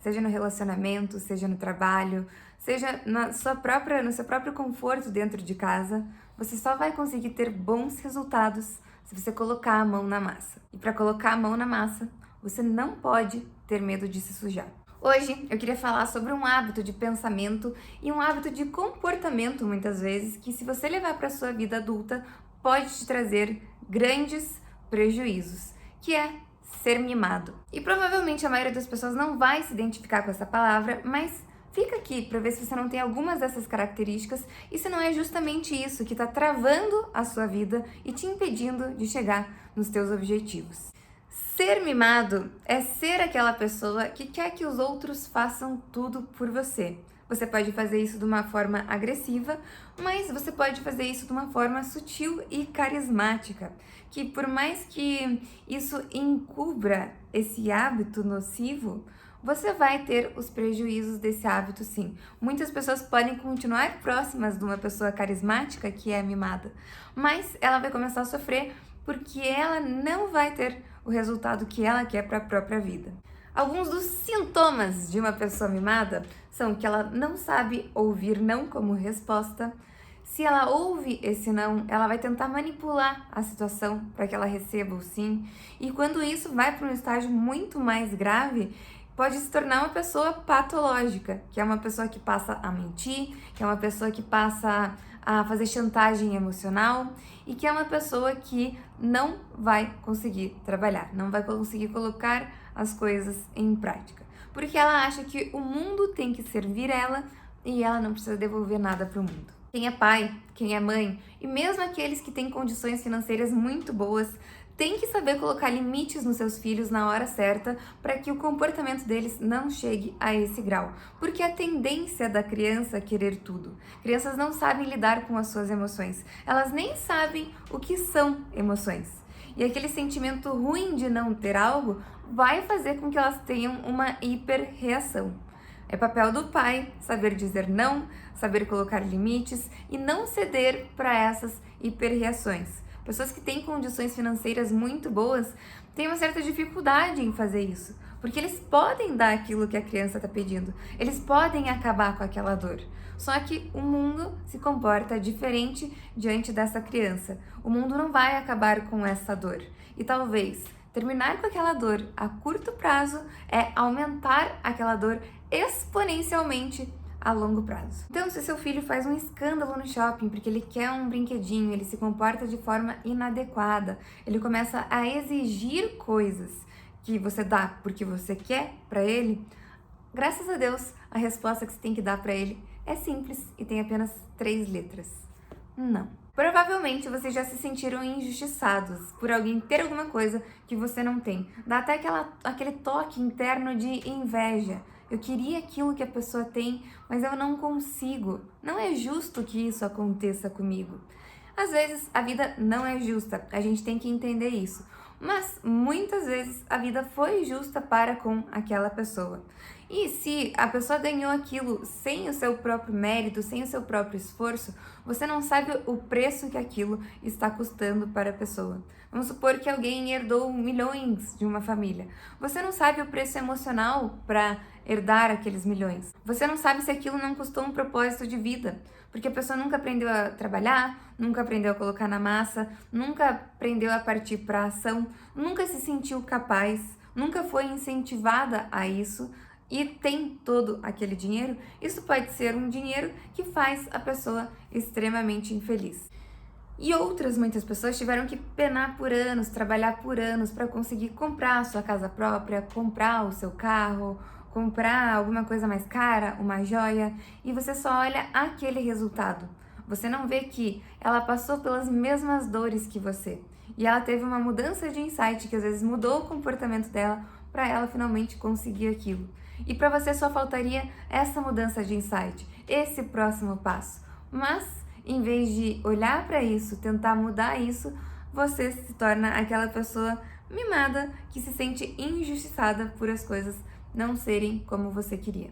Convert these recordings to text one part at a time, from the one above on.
seja no relacionamento, seja no trabalho, seja no seu próprio conforto dentro de casa, você só vai conseguir ter bons resultados se você colocar a mão na massa. E para colocar a mão na massa, você não pode ter medo de se sujar. Hoje eu queria falar sobre um hábito de pensamento e um hábito de comportamento, muitas vezes, que se você levar para a sua vida adulta, pode te trazer grandes prejuízos, que é ser mimado. E provavelmente a maioria das pessoas não vai se identificar com essa palavra, mas fica aqui para ver se você não tem algumas dessas características e se não é justamente isso que está travando a sua vida e te impedindo de chegar nos teus objetivos. Ser mimado é ser aquela pessoa que quer que os outros façam tudo por você. Você pode fazer isso de uma forma agressiva, mas você pode fazer isso de uma forma sutil e carismática, que por mais que isso encubra esse hábito nocivo, você vai ter os prejuízos desse hábito sim. Muitas pessoas podem continuar próximas de uma pessoa carismática que é mimada, mas ela vai começar a sofrer porque ela não vai ter o resultado que ela quer para a própria vida. Alguns dos sintomas de uma pessoa mimada são que ela não sabe ouvir não como resposta. Se ela ouve esse não, ela vai tentar manipular a situação para que ela receba o sim. E quando isso vai para um estágio muito mais grave, pode se tornar uma pessoa patológica, que é uma pessoa que passa a mentir, que é uma pessoa que passa a fazer chantagem emocional e que é uma pessoa que não vai conseguir trabalhar, não vai conseguir colocar as coisas em prática, porque ela acha que o mundo tem que servir ela e ela não precisa devolver nada para o mundo. Quem é pai, quem é mãe e mesmo aqueles que têm condições financeiras muito boas tem que saber colocar limites nos seus filhos na hora certa para que o comportamento deles não chegue a esse grau. Porque a tendência da criança é querer tudo. Crianças não sabem lidar com as suas emoções. Elas nem sabem o que são emoções. E aquele sentimento ruim de não ter algo vai fazer com que elas tenham uma hiperreação. É papel do pai saber dizer não, saber colocar limites e não ceder para essas hiperreações. Pessoas que têm condições financeiras muito boas têm uma certa dificuldade em fazer isso, porque eles podem dar aquilo que a criança está pedindo, eles podem acabar com aquela dor. Só que o mundo se comporta diferente diante dessa criança. O mundo não vai acabar com essa dor. E talvez terminar com aquela dor a curto prazo é aumentar aquela dor exponencialmente a longo prazo. Então, se seu filho faz um escândalo no shopping porque ele quer um brinquedinho, ele se comporta de forma inadequada, ele começa a exigir coisas que você dá porque você quer para ele, graças a Deus, a resposta que você tem que dar para ele é simples e tem apenas 3 letras. Não. Provavelmente vocês já se sentiram injustiçados por alguém ter alguma coisa que você não tem. Dá até aquele toque interno de inveja. Eu queria aquilo que a pessoa tem, mas eu não consigo. Não é justo que isso aconteça comigo. Às vezes a vida não é justa, a gente tem que entender isso. Mas muitas vezes a vida foi justa para com aquela pessoa. E se a pessoa ganhou aquilo sem o seu próprio mérito, sem o seu próprio esforço, você não sabe o preço que aquilo está custando para a pessoa. Vamos supor que alguém herdou milhões de uma família. Você não sabe o preço emocional para herdar aqueles milhões. Você não sabe se aquilo não custou um propósito de vida, porque a pessoa nunca aprendeu a trabalhar, nunca aprendeu a colocar na massa, nunca aprendeu a partir para a ação, nunca se sentiu capaz, nunca foi incentivada a isso e tem todo aquele dinheiro. Isso pode ser um dinheiro que faz a pessoa extremamente infeliz. E muitas pessoas tiveram que penar por anos, trabalhar por anos para conseguir comprar a sua casa própria, comprar o seu carro, comprar alguma coisa mais cara, uma joia, e você só olha aquele resultado. Você não vê que ela passou pelas mesmas dores que você. E ela teve uma mudança de insight que às vezes mudou o comportamento dela para ela finalmente conseguir aquilo. E para você só faltaria essa mudança de insight, esse próximo passo. Mas em vez de olhar para isso, tentar mudar isso, você se torna aquela pessoa mimada que se sente injustiçada por as coisas não serem como você queria.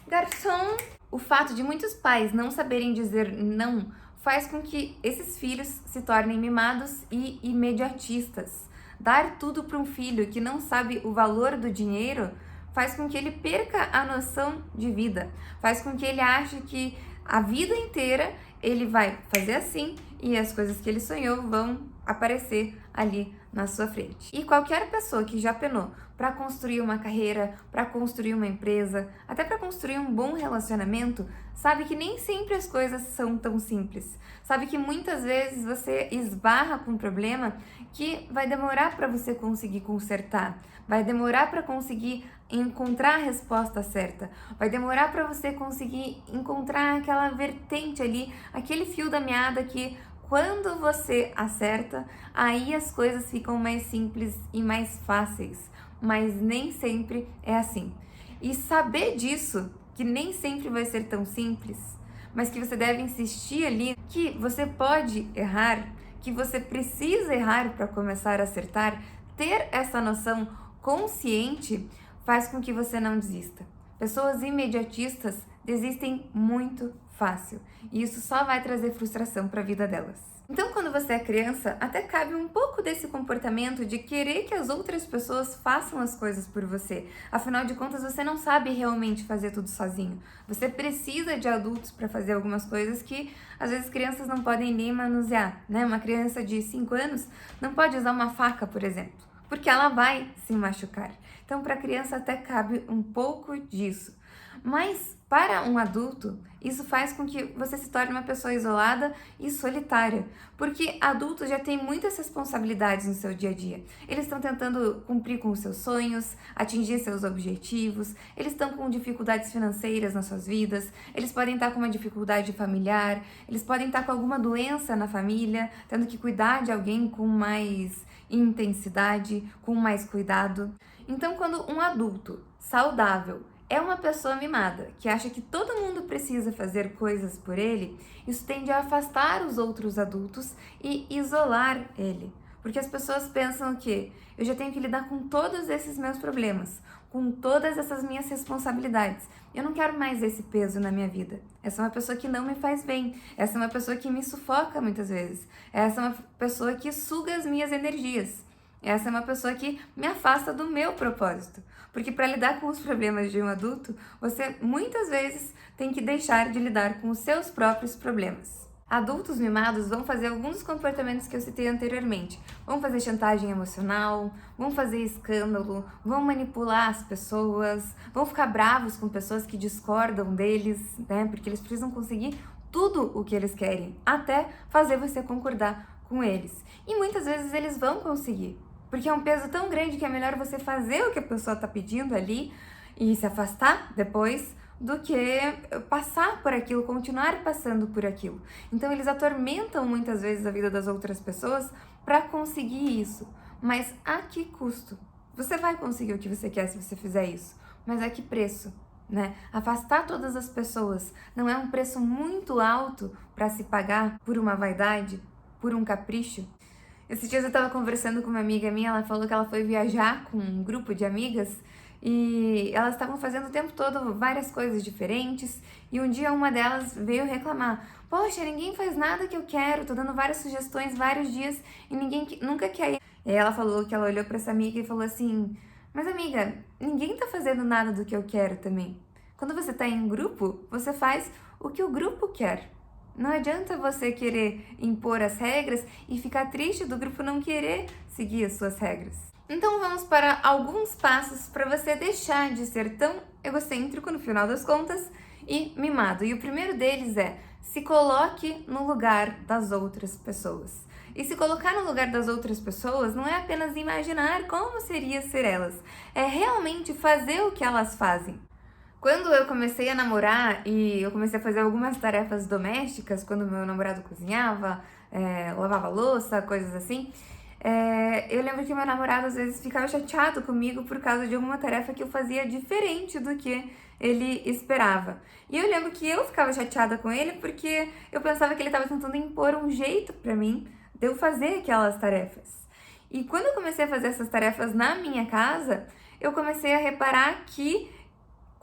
Garçom! O fato de muitos pais não saberem dizer não faz com que esses filhos se tornem mimados e imediatistas. Dar tudo para um filho que não sabe o valor do dinheiro faz com que ele perca a noção de vida, faz com que ele ache que a vida inteira ele vai fazer assim e as coisas que ele sonhou vão aparecer ali na sua frente. E qualquer pessoa que já penou para construir uma carreira, para construir uma empresa, até para construir um bom relacionamento, sabe que nem sempre as coisas são tão simples. Sabe que muitas vezes você esbarra com um problema que vai demorar para você conseguir consertar, vai demorar para conseguir encontrar a resposta certa, vai demorar para você conseguir encontrar aquela vertente ali, aquele fio da meada que quando você acerta, aí as coisas ficam mais simples e mais fáceis, mas nem sempre é assim. E saber disso, que nem sempre vai ser tão simples, mas que você deve insistir ali, que você pode errar, que você precisa errar para começar a acertar, ter essa noção consciente faz com que você não desista. Pessoas imediatistas desistem muito fácil e isso só vai trazer frustração para a vida delas. Então, quando você é criança, até cabe um pouco desse comportamento de querer que as outras pessoas façam as coisas por você. Afinal de contas, você não sabe realmente fazer tudo sozinho. Você precisa de adultos para fazer algumas coisas que, às vezes, crianças não podem nem manusear, né? Uma criança de 5 anos não pode usar uma faca, por exemplo, porque ela vai se machucar. Então, para a criança até cabe um pouco disso. Mas para um adulto, isso faz com que você se torne uma pessoa isolada e solitária, porque adultos já têm muitas responsabilidades no seu dia a dia. Eles estão tentando cumprir com os seus sonhos, atingir seus objetivos, eles estão com dificuldades financeiras nas suas vidas, eles podem estar com uma dificuldade familiar, eles podem estar com alguma doença na família, tendo que cuidar de alguém com mais intensidade, com mais cuidado. Então, quando um adulto saudável é uma pessoa mimada, que acha que todo mundo precisa fazer coisas por ele, isso tende a afastar os outros adultos e isolar ele. Porque as pessoas pensam que eu já tenho que lidar com todos esses meus problemas, com todas essas minhas responsabilidades. Eu não quero mais esse peso na minha vida. Essa é uma pessoa que não me faz bem. Essa é uma pessoa que me sufoca muitas vezes. Essa é uma pessoa que suga as minhas energias. Essa é uma pessoa que me afasta do meu propósito. Porque para lidar com os problemas de um adulto, você muitas vezes tem que deixar de lidar com os seus próprios problemas. Adultos mimados vão fazer alguns dos comportamentos que eu citei anteriormente. Vão fazer chantagem emocional, vão fazer escândalo, vão manipular as pessoas, vão ficar bravos com pessoas que discordam deles, né? Porque eles precisam conseguir tudo o que eles querem, até fazer você concordar com eles. E muitas vezes eles vão conseguir. Porque é um peso tão grande que é melhor você fazer o que a pessoa está pedindo ali e se afastar depois do que passar por aquilo, continuar passando por aquilo. Então eles atormentam muitas vezes a vida das outras pessoas para conseguir isso. Mas a que custo? Você vai conseguir o que você quer se você fizer isso, mas a que preço? Né? Afastar todas as pessoas não é um preço muito alto para se pagar por uma vaidade, por um capricho? Esses dias eu tava conversando com uma amiga minha, ela falou que ela foi viajar com um grupo de amigas e elas estavam fazendo o tempo todo várias coisas diferentes e um dia uma delas veio reclamar: poxa, ninguém faz nada que eu quero, tô dando várias sugestões vários dias e ninguém nunca quer ir. E aí ela falou que ela olhou pra essa amiga e falou assim: mas amiga, ninguém tá fazendo nada do que eu quero também. Quando você tá em grupo, você faz o que o grupo quer. Não adianta você querer impor as regras e ficar triste do grupo não querer seguir as suas regras. Então vamos para alguns passos para você deixar de ser tão egocêntrico no final das contas e mimado. E o primeiro deles é: se coloque no lugar das outras pessoas. E se colocar no lugar das outras pessoas não é apenas imaginar como seria ser elas, é realmente fazer o que elas fazem. Quando eu comecei a namorar e eu comecei a fazer algumas tarefas domésticas, quando meu namorado cozinhava, lavava louça, coisas assim, eu lembro que meu namorado às vezes ficava chateado comigo por causa de alguma tarefa que eu fazia diferente do que ele esperava. E eu lembro que eu ficava chateada com ele porque eu pensava que ele estava tentando impor um jeito pra mim de eu fazer aquelas tarefas. E quando eu comecei a fazer essas tarefas na minha casa, eu comecei a reparar que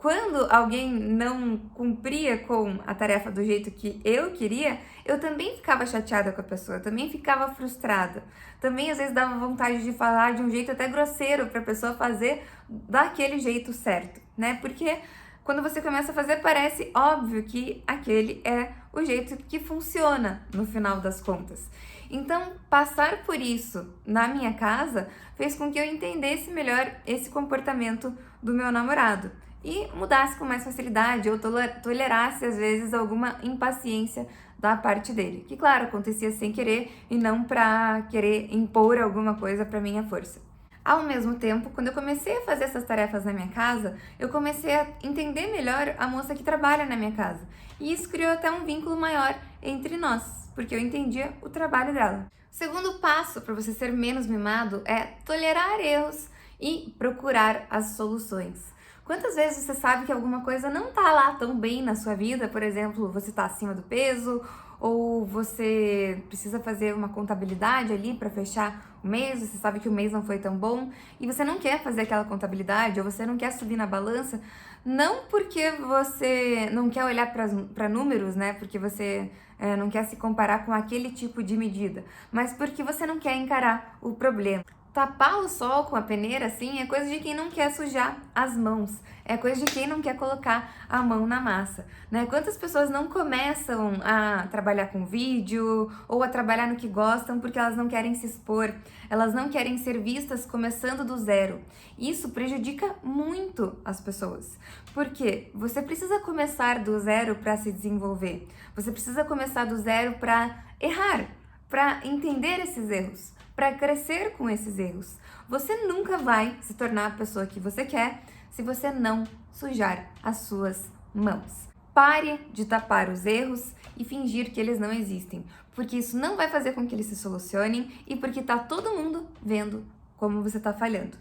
Quando alguém não cumpria com a tarefa do jeito que eu queria, eu também ficava chateada com a pessoa, eu também ficava frustrada. Também às vezes dava vontade de falar de um jeito até grosseiro para a pessoa fazer daquele jeito certo, né? Porque quando você começa a fazer, parece óbvio que aquele é o jeito que funciona no final das contas. Então, passar por isso na minha casa fez com que eu entendesse melhor esse comportamento do meu namorado e mudasse com mais facilidade ou tolerasse às vezes alguma impaciência da parte dele, que claro, acontecia sem querer e não para querer impor alguma coisa para minha força. Ao mesmo tempo, quando eu comecei a fazer essas tarefas na minha casa, eu comecei a entender melhor a moça que trabalha na minha casa. E isso criou até um vínculo maior entre nós, porque eu entendia o trabalho dela. O segundo passo para você ser menos mimado é tolerar erros e procurar as soluções. Quantas vezes você sabe que alguma coisa não tá lá tão bem na sua vida? Por exemplo, você tá acima do peso, ou você precisa fazer uma contabilidade ali para fechar o mês, você sabe que o mês não foi tão bom e você não quer fazer aquela contabilidade ou você não quer subir na balança, não porque você não quer olhar para números, né? Porque você não quer se comparar com aquele tipo de medida, mas porque você não quer encarar o problema. Tapar o sol com a peneira, assim, é coisa de quem não quer sujar as mãos. É coisa de quem não quer colocar a mão na massa, né? Quantas pessoas não começam a trabalhar com vídeo ou a trabalhar no que gostam porque elas não querem se expor, elas não querem ser vistas começando do zero. Isso prejudica muito as pessoas, porque você precisa começar do zero para se desenvolver. Você precisa começar do zero para errar, para entender esses erros, para crescer com esses erros. Você nunca vai se tornar a pessoa que você quer se você não sujar as suas mãos. Pare de tapar os erros e fingir que eles não existem, porque isso não vai fazer com que eles se solucionem e porque tá todo mundo vendo como você tá falhando.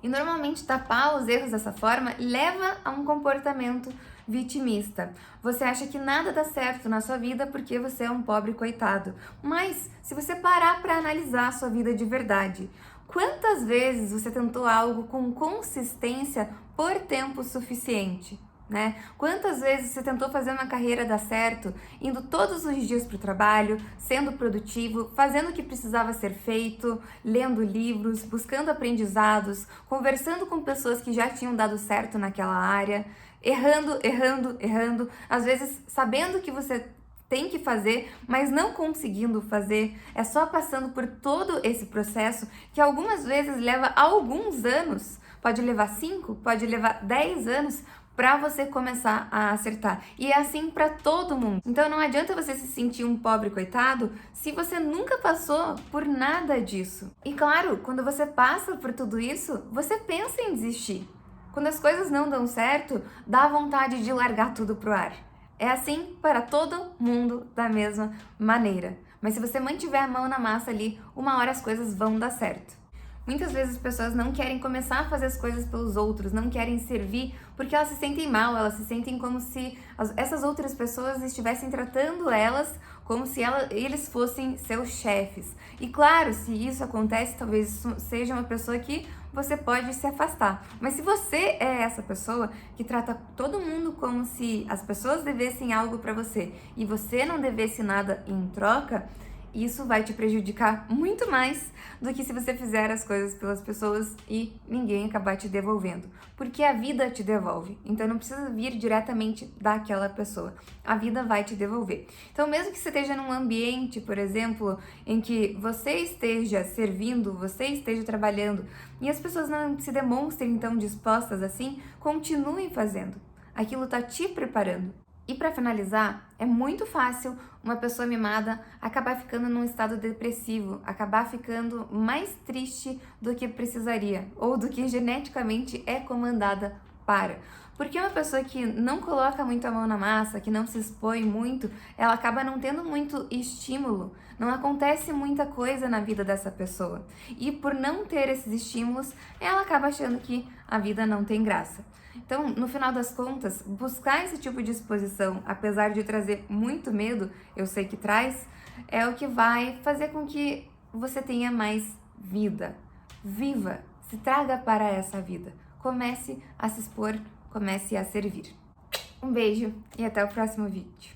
E normalmente tapar os erros dessa forma leva a um comportamento vitimista. Você acha que nada dá certo na sua vida porque você é um pobre coitado. Mas se você parar para analisar a sua vida de verdade, quantas vezes você tentou algo com consistência por tempo suficiente? Né? Quantas vezes você tentou fazer uma carreira dar certo, indo todos os dias para o trabalho, sendo produtivo, fazendo o que precisava ser feito, lendo livros, buscando aprendizados, conversando com pessoas que já tinham dado certo naquela área, errando, às vezes sabendo que você tem que fazer, mas não conseguindo fazer, é só passando por todo esse processo que algumas vezes leva alguns anos, pode levar 5, pode levar 10 anos, para você começar a acertar. E é assim para todo mundo. Então não adianta você se sentir um pobre coitado se você nunca passou por nada disso. E claro, quando você passa por tudo isso, você pensa em desistir. Quando as coisas não dão certo, dá vontade de largar tudo pro ar. É assim para todo mundo da mesma maneira. Mas se você mantiver a mão na massa ali, uma hora as coisas vão dar certo. Muitas vezes as pessoas não querem começar a fazer as coisas pelos outros, não querem servir porque elas se sentem mal, elas se sentem como se essas outras pessoas estivessem tratando elas como se eles fossem seus chefes. E claro, se isso acontece, talvez isso seja uma pessoa que você pode se afastar. Mas se você é essa pessoa que trata todo mundo como se as pessoas devessem algo para você e você não devesse nada em troca, isso vai te prejudicar muito mais do que se você fizer as coisas pelas pessoas e ninguém acabar te devolvendo. Porque a vida te devolve. Então não precisa vir diretamente daquela pessoa. A vida vai te devolver. Então mesmo que você esteja num ambiente, por exemplo, em que você esteja servindo, você esteja trabalhando e as pessoas não se demonstrem tão dispostas assim, continue fazendo. Aquilo está te preparando. E para finalizar, é muito fácil uma pessoa mimada acabar ficando num estado depressivo, acabar ficando mais triste do que precisaria, ou do que geneticamente é comandada para. Porque uma pessoa que não coloca muito a mão na massa, que não se expõe muito, ela acaba não tendo muito estímulo, não acontece muita coisa na vida dessa pessoa. E por não ter esses estímulos, ela acaba achando que a vida não tem graça. Então, no final das contas, buscar esse tipo de exposição, apesar de trazer muito medo, eu sei que traz, é o que vai fazer com que você tenha mais vida. Viva! Se traga para essa vida. Comece a se expor, comece a servir. Um beijo e até o próximo vídeo.